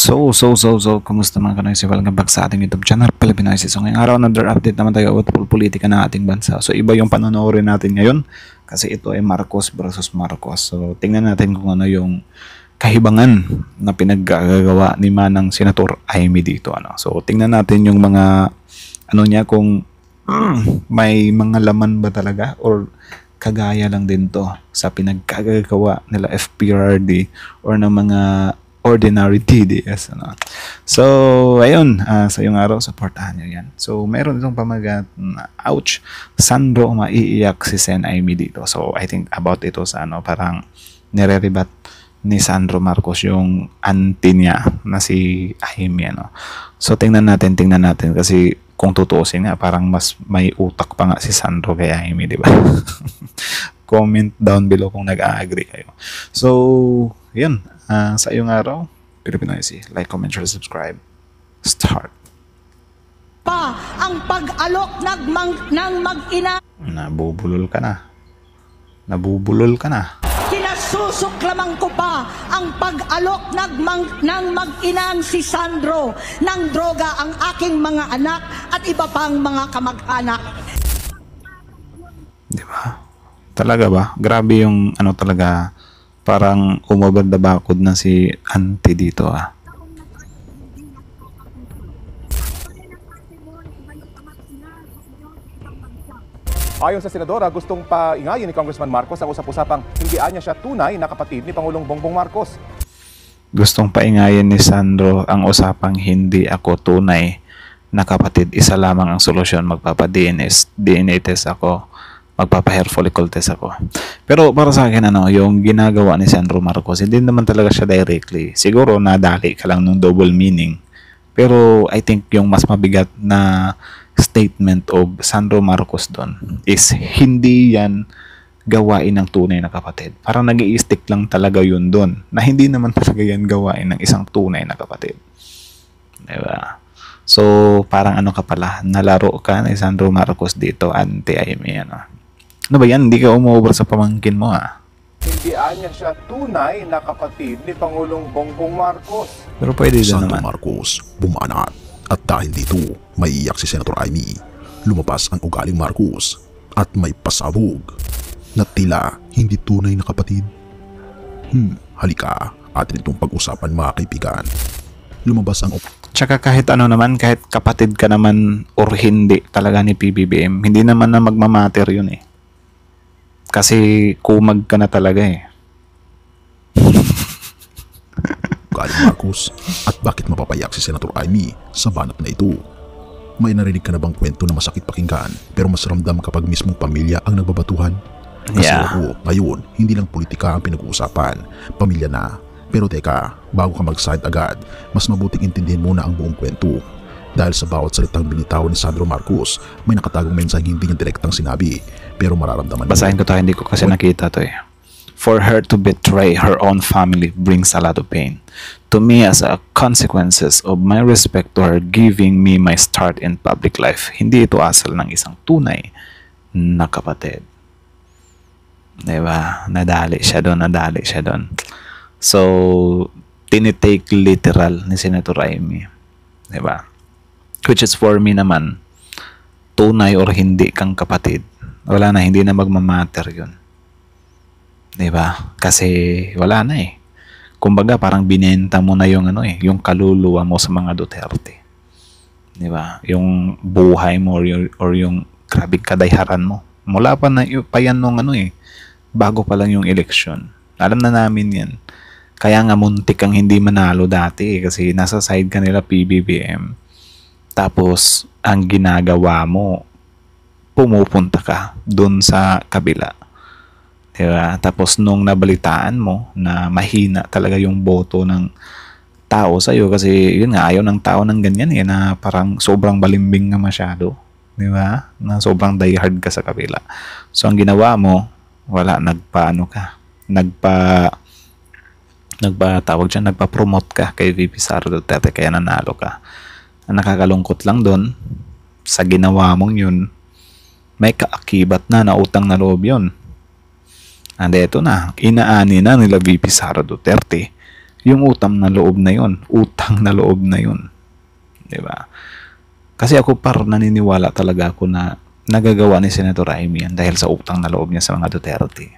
Kumusta mga kanoy? Welcome back sa ating YouTube channel, Pilipinas. So ngayong araw, another update naman tayo about politika ng ating bansa. So iba yung panonoorin natin ngayon kasi ito ay Marcos versus Marcos. So tingnan natin kung ano yung kahibangan na pinaggagawa ni Manang Senator Amy dito. So tingnan natin yung mga ano niya kung may mga laman ba talaga or kagaya lang din to sa pinaggagawa nila FPRD or ng mga ordinary TDS. So, ayun, sa yung araw, supportahan nyo yan. So, meron itong pamagat na, ouch, Sandro, maiiyak si Sen Amy dito. So, I think about ito sa parang nire-rebat ni Sandro Marcos yung auntie niya na si Amy. So, tingnan natin kasi kung tutuusin nga, parang mas may utak pa nga si Sandro kay Amy, di ba? Comment down below kung nag-agree kayo. So, yun. Sa iyong araw, Pilipinas, like, comment, share, subscribe. Start. Pa ang pag-alok ng mag-ina. Nabubulol ka na. Kinasusuklaman ko pa ang pag-alok ng mag-inang si Sandro ng droga ang aking mga anak at iba pang mga kamag-anak. Di ba? Talaga ba? Grabe yung talaga. Parang umabad-bakod na si auntie dito Ayon sa senadora, gustong paingayin ni Congressman Marcos ang usap-usapang hindi anya siya tunay na kapatid ni Pangulong Bongbong Marcos. Gustong paingayin ni Sandro ang usapang hindi ako tunay na kapatid. Isa lamang ang solusyon, magpapa-DNA test ako. Magpapa-hair follicle test ako. Pero para sa akin, yung ginagawa ni Sandro Marcos, hindi naman talaga siya directly. Siguro nadali ka lang ng double meaning. Pero I think yung mas mabigat na statement of Sandro Marcos doon is hindi yan gawain ng tunay na kapatid. Parang nag-i-stick lang talaga yun doon na hindi naman talaga yan gawain ng isang tunay na kapatid. Diba? So, parang ka pala, nalaro ka ni Sandro Marcos dito, anti-Amy, Ano ba yan? Hindi ka umubra sa pamangkin mo, Hindi anya siya tunay na kapatid ni Pangulong Bongbong Marcos. Pero pwede din Sandro naman. Marcos bumanat at dahil dito maiiyak si Senator Amy. Lumabas ang ugaling Marcos at may pasabog na tila hindi tunay na kapatid. Halika atin itong pag-usapan mga kaibigan. Lumabas ang Tsaka kahit kahit kapatid ka naman or hindi talaga ni PBBM, hindi naman na magmamatter yun Kasi kumag ka na talaga ugaling Marcos at bakit mapapayak si Senator Amy sa banat na ito. May narinig ka na bang kwento na masakit pakinggan pero mas ramdam kapag mismong pamilya ang nagbabatuhan? Kasi ngayon, hindi lang politika ang pinag-uusapan, pamilya na. Pero teka, bago ka mag-side agad, mas mabuting intindihin muna ang buong kwento. Dahil sa bawat salitang binitaw ni Sandro Marcos, may nakatagong mensaheng hindi niya direktang sinabi, pero mararamdaman Basahin ko to, hindi ko kasi nakita to For her to betray her own family brings a lot of pain. To me as a consequences of my respect to her giving me my start in public life. Hindi ito asal ng isang tunay na kapatid. Diba? Nadali siya doon. So, tinitake literal ni Senator Amy. Diba? Which is for me naman, tunay or hindi kang kapatid, wala na, hindi na magmamatter yun. Diba? Kasi wala na Kumbaga parang binenta mo na yung yung kaluluwa mo sa mga Duterte. Diba? Yung buhay mo or yung grabing kadayharan mo. Mula pa yan nung bago pa lang yung eleksyon. Alam na namin yan. Kaya nga muntik kang hindi manalo dati kasi nasa side ka nila PBBM. Tapos ang ginagawa mo, pumupunta ka dun sa kabila. Diba? Tapos nung nabalitaan mo na mahina talaga yung boto ng tao sa'yo kasi yun nga, ayaw ng tao ng ganyan na parang sobrang balimbing nga masyado. Diba? Na sobrang diehard ka sa kabila. So ang ginawa mo, wala, nagpa-promote ka kay VP Sara Duterte kaya nanalo ka. Ang nakakalungkot lang doon sa ginawa mong yun, may kaakibat na utang na loob yun. And eto na, inaani na nila VP Sara Duterte yung utang na loob na yun. Utang na loob na yun. Diba? Kasi ako naniniwala talaga ako na nagagawa ni Senator Amy yan dahil sa utang na loob niya sa mga Duterte.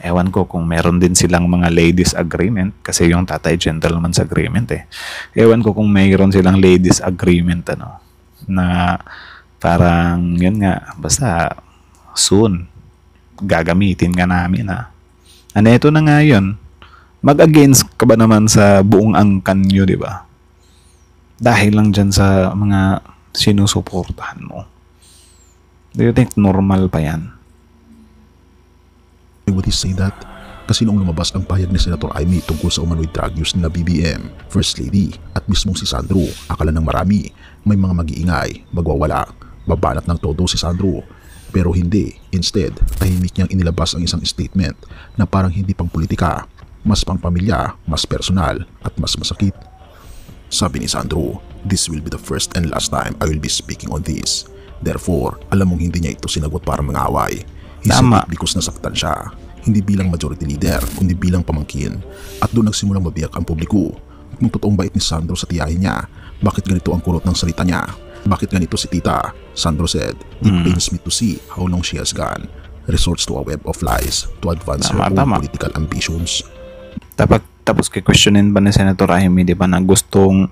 Ewan ko kung meron din silang mga ladies agreement kasi yung tatay gentleman's agreement eh. Ewan ko kung mayroon silang ladies agreement na parang yun nga, basta soon gagamitin ka namin ito na nga yun. Mag-against ka ba naman sa buong angkan nyo, di ba? Dahil lang dyan sa mga sinusuportahan mo. Do you think normal pa yan? Why would he say that? Kasi noong lumabas ang pahayag ni Senator Amy tungkol sa umano'y drug use nila BBM, First Lady at mismong si Sandro, akala ng marami may mga mag-iingay, magwawala, babanat ng todo si Sandro. Pero hindi. Instead, tahimik niyang inilabas ang isang statement na parang hindi pang politika, mas pang pamilya, mas personal at mas masakit. Sabi ni Sandro, "This will be the first and last time I will be speaking on this." Therefore, alam mong hindi niya ito sinagot para mangaway. He said it because nasaktan siya. Hindi bilang majority leader, kundi bilang pamangkin. At doon nagsimulang mabiyak ang publiko. Kung totoong bait ni Sandro sa tiyahin niya, bakit ganito ang kulot ng salita niya? Bakit ganito si tita? Sandro said, "It pains me to see how long she has gone. Resorts to a web of lies to advance her own political ambitions." Tapos questionin ba ni Senator Amy, di ba, na gustong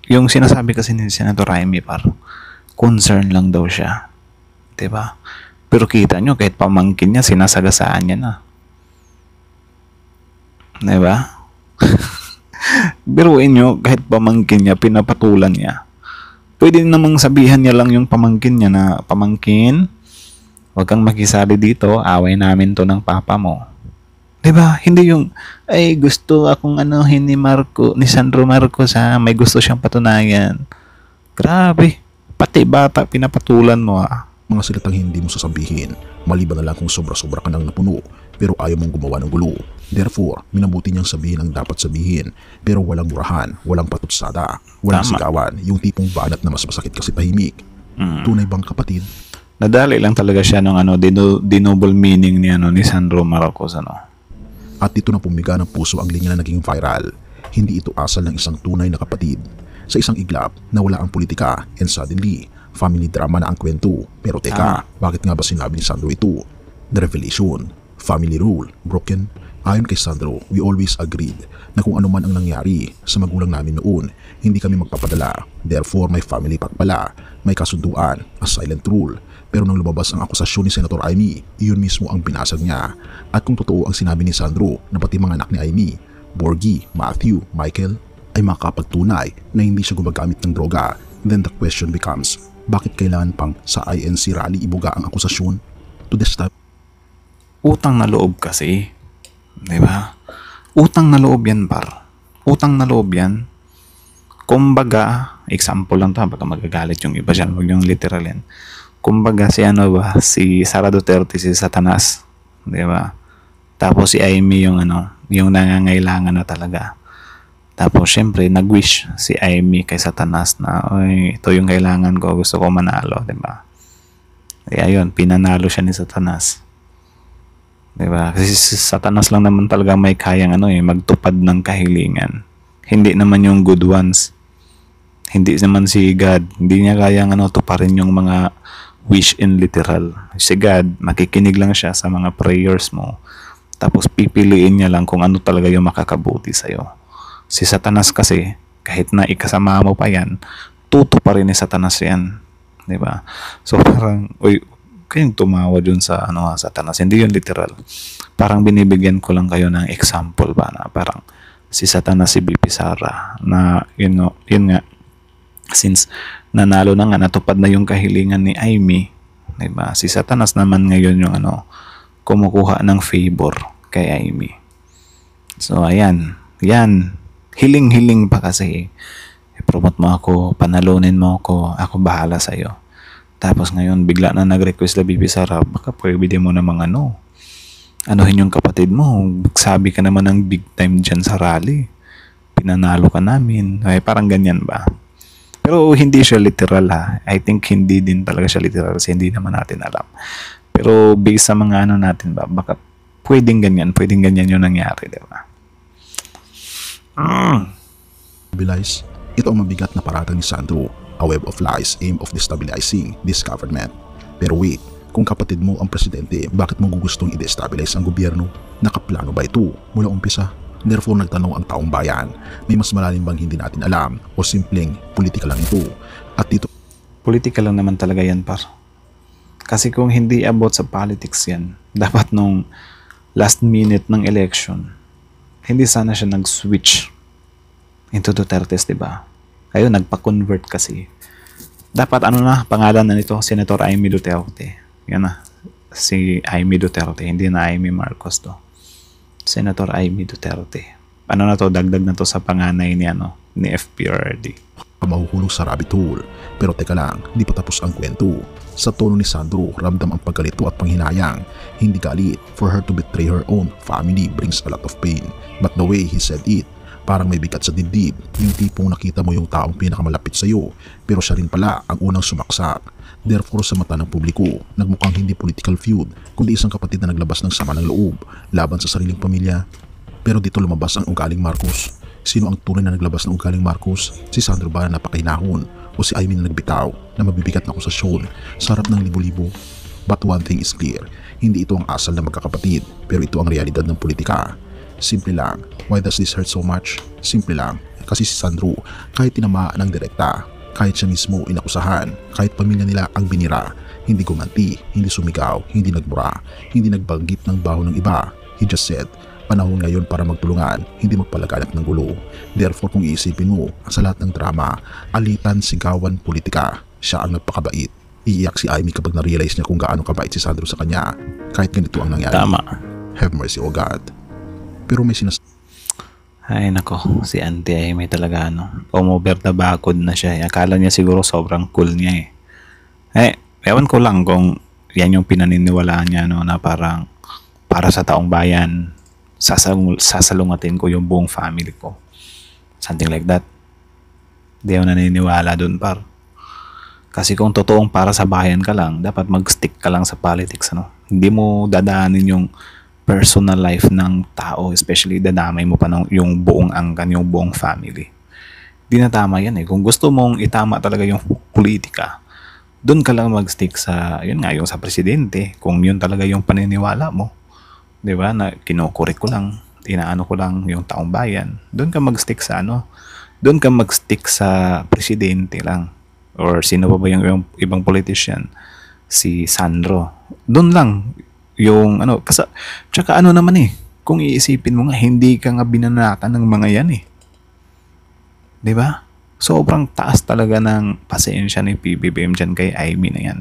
yung sinasabi kasi ni Senator Amy concern lang daw siya. Di ba? Pero kita nyo, kahit pamangkin niya, sinasagasaan niya na. Di ba? Biruin nyo, kahit pamangkin niya, pinapatulan niya. Pwede namang sabihan niya lang yung pamangkin niya na, "Pamangkin, huwag kang makisali dito, away namin to ng papa mo." Diba? Hindi yung, "Ay, gusto akong ni Sandro Marcos may gusto siyang patunayan." Grabe. Pati bata, pinapatulan mo Mga salitang hindi mo sasabihin, maliban na lang kung sobra-sobra ka nang napuno, pero ayaw mong gumawa ng gulo. Therefore, minabuti niyang sabihin ang dapat sabihin, pero walang murahan, walang patutsada, walang sigawan, yung tipong banat na mas masakit kasi tahimik. Tunay bang kapatid? Nadali lang talaga siya ng dinoble meaning ni Sandro Marcos At dito na pumiga ng puso ang linya na naging viral. Hindi ito asal ng isang tunay na kapatid. Sa isang iglap, nawala ang politika and suddenly, family drama na ang kwento. Pero teka, bakit nga ba sinabi ni Sandro ito? The revelation, family rule, broken. Ayon kay Sandro, we always agreed na kung ano man ang nangyari sa magulang namin noon, hindi kami magpapadala. Therefore, may family pact pala, may kasunduan, a silent rule. Pero nang lumabas ang akusasyon ni Senator Amy, iyon mismo ang binasag niya. At kung totoo ang sinabi ni Sandro na pati mga anak ni Amy, Borgie, Matthew, Michael, ay makapagtunay na hindi siya gumagamit ng droga, then the question becomes, bakit kailangan pang sa INC rally ibuga ang akusasyon? To this type? Utang na loob kasi. Diba? Utang na loob yan, Utang na loob yan. Kumbaga, example lang to, baka magagalit yung iba dyan, huwag yung literal yan. Kumbaga si Sara Duterte, si Satanas, di ba? Tapos si Amy yung nangangailangan na talaga. Tapos syempre nag-wish si Amy kay Satanas na, "Oy, ito yung kailangan ko, gusto ko manalo," di ba? Kaya yun, pinanalo siya ni Satanas. Di ba? Kasi si Satanas lang naman talaga may kayang magtupad ng kahilingan. Hindi naman yung good ones. Hindi naman si God. Hindi niya kayang tuparin yung mga wish in literal. Si God, makikinig lang siya sa mga prayers mo. Tapos pipiliin niya lang kung ano talaga yung makakabuti sa'yo. Si Satanas kasi, kahit na ikasama mo pa yan, tutuparin ni Satanas yan. Diba? So parang, kayong tumawa dun sa Satanas. Hindi yun literal. Parang binibigyan ko lang kayo ng example ba na parang si Satanas, si BP Sara na yun nga, since nanalo na nga, natupad na yung kahilingan ni Amy, diba? Si Satanas naman ngayon yung kumukuha ng favor kay Amy. So ayan, yan, hiling-hiling pa kasi, i-promote mo ako, panalunin mo ako bahala sa'yo. Tapos ngayon bigla na nag-request na BP Sara, baka pwede mo namang anuhin yung kapatid mo, sabi ka naman ng big time dyan sa rally, pinanalo ka namin, parang ganyan ba? Pero hindi siya literal I think hindi din talaga siya literal kasi hindi naman natin alam. Pero based sa mga natin ba, baka pwedeng ganyan yung nangyari, di ba? Stabilize, ito ang mabigat na paratang ni Sandro, a web of lies aimed of destabilizing this government. Pero wait, kung kapatid mo ang presidente, bakit mo gustong i-destabilize ang gobyerno? Nakaplano ba ito mula umpisa? Therefore, nagtanong ang taong bayan, may mas malalim bang hindi natin alam o simpleng politika lang ito? At dito, Politika lang naman talaga yan, par. Kasi kung hindi about sa politics yan, dapat nung last minute ng election, hindi sana siya nag-switch into Duterte's, di ba? Kayo nagpa-convert kasi. Dapat pangalan na nito, Senator Amy Duterte. Yan na, si Amy Duterte, hindi na Amy Marcos to. Senator Amy Duterte. Dagdag na to sa panganay ni FPRD. mahuhulog sa rabbit hole. Pero teka lang, di pa tapos ang kwento. Sa tono ni Sandro, ramdam ang pagkalito at panghinayang. Hindi galit. For her to betray her own family brings a lot of pain. But the way he said it, parang may bigat sa dibdib. Yung tipong nakita mo yung taong pinakamalapit sa iyo, pero siya rin pala ang unang sumaksak. Therefore, sa mata ng publiko, nagmukhang hindi political feud, kundi isang kapatid na naglabas ng sama ng loob laban sa sariling pamilya. Pero dito lumabas ang ugaling Marcos. Sino ang tunay na naglabas ng ugaling Marcos? Si Sandro ba na napakahinahon? O si Amy na nagbitaw na mabibigat na akusasyon sa harap ng libo-libo? But one thing is clear, hindi ito ang asal na magkakapatid, pero ito ang realidad ng politika. Simple lang, why does this hurt so much? Simple lang, kasi si Sandro, kahit tinamaan ng direkta, kahit siya mismo inakusahan, kahit pamilya nila ang binira, hindi gumanti, hindi sumigaw, hindi nagmura, hindi nagbanggit ng baho ng iba. He just said, panahon ngayon para magtulungan, hindi magpalaganap ng gulo. Therefore, kung iisipin mo, sa lahat ng drama, alitan, sigawan, politika, siya ang nagpakabait. Iiyak si Amy kapag na-realize niya kung gaano kabait si Sandro sa kanya, kahit ganito ang nangyari. Tama. Have mercy, O God. Pero may Ay nako, si Auntie Amy talaga over the bakod na siya. Akala niya siguro sobrang cool niya ewan ko lang kung yan yung pinaniniwalaan niya na parang para sa taong bayan, sasalungatin ko yung buong family ko. Something like that. Di ako naniniwala dun, par. Kasi kung totoong para sa bayan ka lang, dapat mag-stick ka lang sa politics, Hindi mo dadaanin yung personal life ng tao, especially dadamay mo pa yung buong angkan, yung buong family. Di na tama yan Kung gusto mong itama talaga yung politika, doon ka lang mag-stick sa, yun nga, yung sa presidente, kung yun talaga yung paniniwala mo. Di ba? Na kinukurik ko lang, inaano ko lang yung taong bayan. Doon ka mag-stick sa doon ka mag-stick sa presidente lang. Or sino ba yung ibang politician? Si Sandro. Doon lang yung kasi tsaka naman kung iisipin mo nga, hindi ka nga binanatan ng mga yan 'di ba? Sobrang taas talaga ng pasensya ni PBBM dyan kay Amy na yan.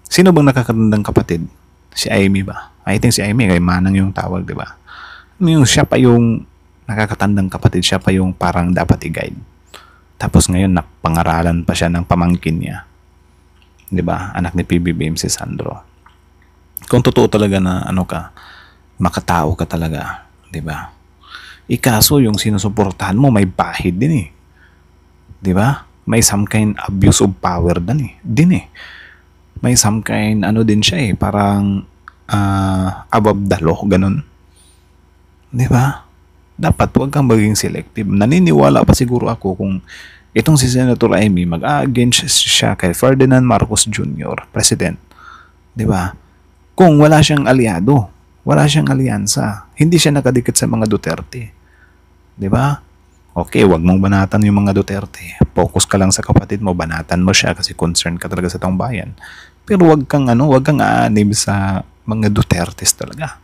Sino bang nakakatandang kapatid? Si Amy ba? I think si Amy kay Manang yung tawag, 'di ba? Yung siya pa yung nakakatandang kapatid, siya pa yung parang dapat i-guide. Tapos ngayon napangaralan pa siya ng pamangkin niya. 'Di ba? Anak ni PBBM si Sandro. Kung totoo talaga na makatao ka talaga, 'di ba? Ikaso yung sinusuportahan mo may bahid din 'Di ba? May some kind abuse of power din May some kind din siya parang above the law, ganun. 'Di ba? Dapat wag kang maging selective. Naniniwala pa siguro ako kung itong si Senator Amy mag-against siya kay Ferdinand Marcos Jr., President. 'Di ba? Kung wala siyang aliado, wala siyang alyansa, hindi siya nakadikit sa mga Duterte. 'Di ba? Okay, wag mong banatan yung mga Duterte. Focus ka lang sa kapatid mo, banatan mo siya kasi concerned ka talaga sa taong bayan. Pero wag kang aanib sa mga Dutertes talaga.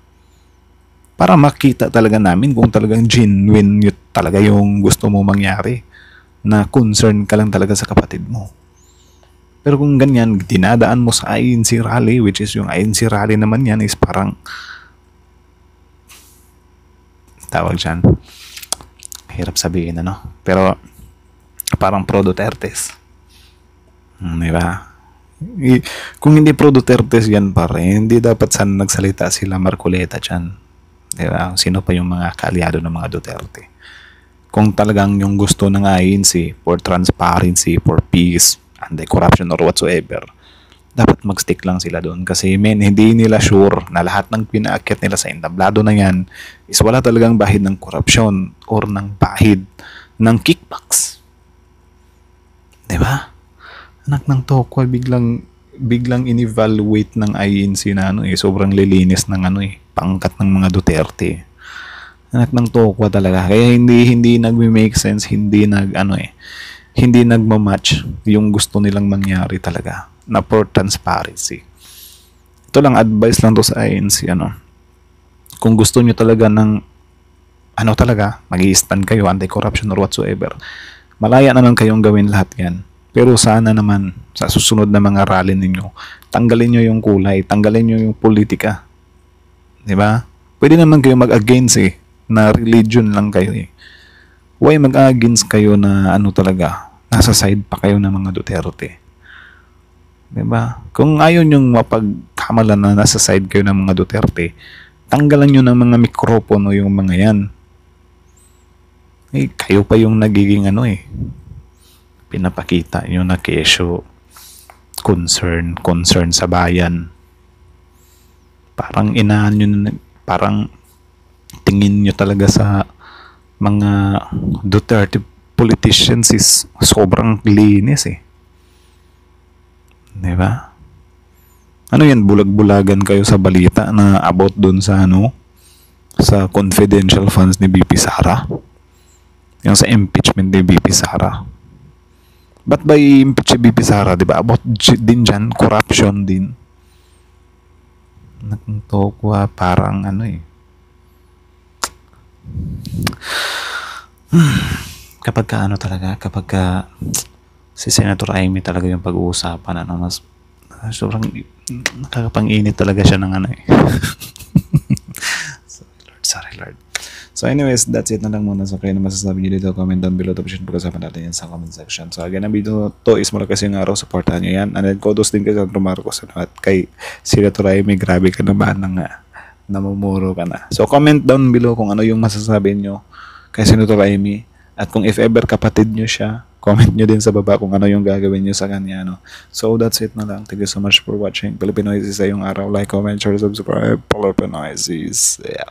Para makita talaga namin kung talagang genuine yun talaga yung gusto mo mangyari, na concern ka lang talaga sa kapatid mo. Pero kung ganyan, dinadaan mo sa INC rally, which is yung INC rally naman yan is parang tawag dyan, hirap sabihin pero parang pro Dutertes. Diba? Kung hindi pro Dutertes yan hindi dapat sana nagsalita sila Marcoleta dyan. Diba? Sino pa yung mga kaalyado ng mga Duterte? Kung talagang yung gusto ng INC for transparency, for peace, anti-corruption or whatsoever, dapat mag-stick lang sila doon. Kasi hindi nila sure na lahat ng pinaakyat nila sa entablado na yan is wala talagang bahid ng korupsyon or ng bahid ng kickbacks. Diba? Anak ng toko, biglang in-evaluate ng INC na sobrang lilinis ng pangkat ng mga Duterte. Anak ng toko talaga. Kaya hindi nagme-make sense, hindi nagma-match yung gusto nilang mangyari talaga na for transparency. Ito lang, advice lang to sa INC, kung gusto nyo talaga ng talaga, mag-i-stand kayo anti-corruption or whatsoever, malaya naman kayong gawin lahat yan. Pero sana naman sa susunod na mga rally ninyo, tanggalin nyo yung kulay, tanggalin nyo yung politika. Diba? Pwede naman kayo mag-against na religion lang kayo Why mag-against kayo na talaga, nasa side pa kayo ng mga Duterte? Diba? Kung ayaw nyong mapagkamalan na nasa side kayo ng mga Duterte, tanggalan nyo ng mga mikropono yung mga yan. Kayo pa yung nagiging pinapakita nyo na kesyo, concern sa bayan. Parang parang tingin nyo talaga sa mga Duterte politicians is sobrang linis Diba? Yan, bulag-bulagan kayo sa balita na about dun sa sa confidential funds ni BP Sara. Yung sa impeachment ni BP Sara. Ba't ba i-impeach si BP Sara, diba? About din dyan, corruption din. Nakantokwa, parang kapag ka si Senator Amy talaga yung pag-uusapan, mas sobrang nakakapang-init talaga siya ng Sorry Lord. So anyways, that's it na lang muna. So kayo na masasabi nyo dito, comment down below, tapos pag-usapan natin yan sa comment section. So again, ang video to is mula kasi yung araw, supportahan nyo yan. And then kudos din kay Sandro Marcos at kay Senator Amy, grabe ka naman namumuro ka na. So comment down below kung ano yung masasabi nyo kay Senator Amy. At kung if ever kapatid nyo siya, comment nyo din sa baba kung ano yung gagawin nyo sa kanya. So that's it na lang. Thank you so much for watching. Filipinoises sa yung araw. Like, comment, share, subscribe. Filipinoises. Yeah.